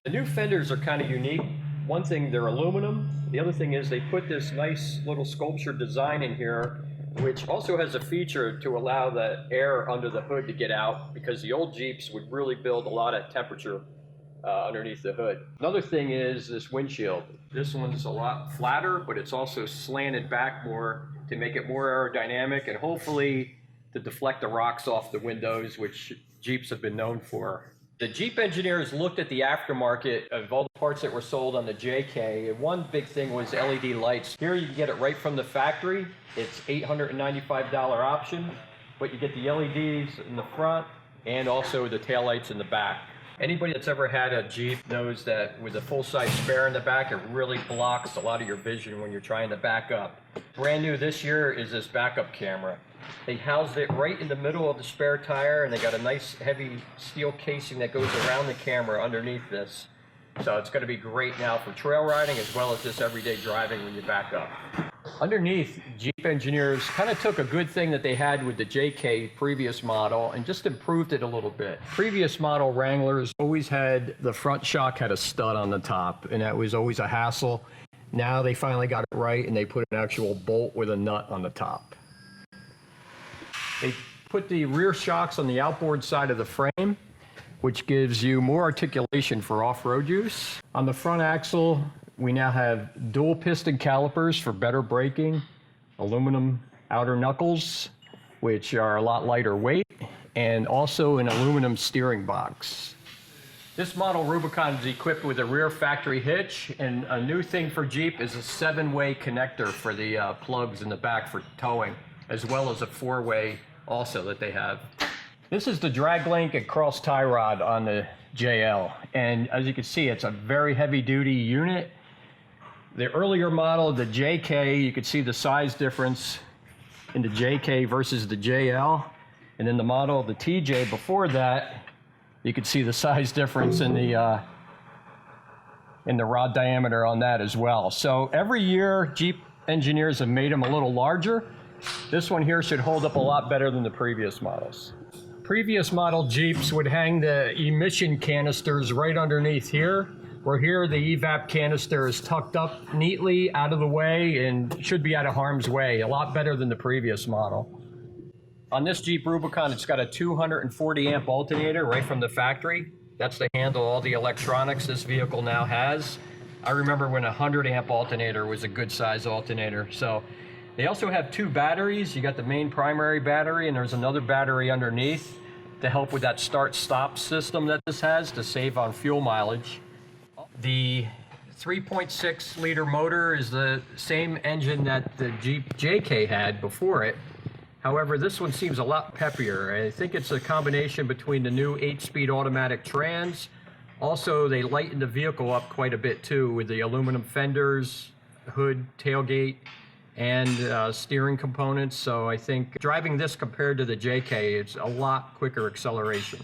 The new fenders are kind of unique. One thing, they're aluminum. The other thing is they put this nice little sculpture design in here, which also has a feature to allow the air under the hood to get out, because the old Jeeps would really build a lot of temperature underneath the hood. Another thing is this windshield. This one's a lot flatter, but it's also slanted back more to make it more aerodynamic and hopefully to deflect the rocks off the windows, which Jeeps have been known for. The Jeep engineers looked at the aftermarket of all the parts that were sold on the JK, and one big thing was LED lights. Here you can get it right from the factory. It's $895 option, but you get the LEDs in the front and also the taillights in the back. Anybody that's ever had a Jeep knows that with a full-size spare in the back, it really blocks a lot of your vision when you're trying to back up. Brand new this year is this backup camera. They housed it right in the middle of the spare tire, and they got a nice heavy steel casing that goes around the camera underneath this. So it's going to be great now for trail riding as well as just everyday driving when you back up. Underneath, Jeep engineers kind of took a good thing that they had with the JK previous model and just improved it a little bit. Previous model Wranglers always had the front shock had a stud on the top, and that was always a hassle. Now they finally got it right, and they put an actual bolt with a nut on the top. They put the rear shocks on the outboard side of the frame, which gives you more articulation for off-road use. On the front axle, we now have dual piston calipers for better braking, aluminum outer knuckles, which are a lot lighter weight, and also an aluminum steering box. This model Rubicon is equipped with a rear factory hitch, and a new thing for Jeep is a 7-way connector for the plugs in the back for towing, as well as a 4-way also that they have. This is the drag link and cross tie rod on the JL, and as you can see, it's a very heavy duty unit. The earlier model, the JK, you could see the size difference in the JK versus the JL, and then the model, the TJ before that, you could see the size difference in the rod diameter on that as well. So every year, Jeep engineers have made them a little larger. This one here should hold up a lot better than the previous models. Previous model Jeeps would hang the emission canisters right underneath here, where here the evap canister is tucked up neatly out of the way and should be out of harm's way, a lot better than the previous model. On this Jeep Rubicon, it's got a 240 amp alternator right from the factory. That's to handle all the electronics this vehicle now has. I remember when a 100 amp alternator was a good size alternator. So they also have 2 batteries. You got the main primary battery, and there's another battery underneath to help with that start-stop system that this has to save on fuel mileage. The 3.6 liter motor is the same engine that the Jeep JK had before it. However, this one seems a lot peppier. I think it's a combination between the new 8-speed automatic trans. Also, they lightened the vehicle up quite a bit too with the aluminum fenders, hood, tailgate, and steering components. So I think driving this compared to the JK, it's a lot quicker acceleration.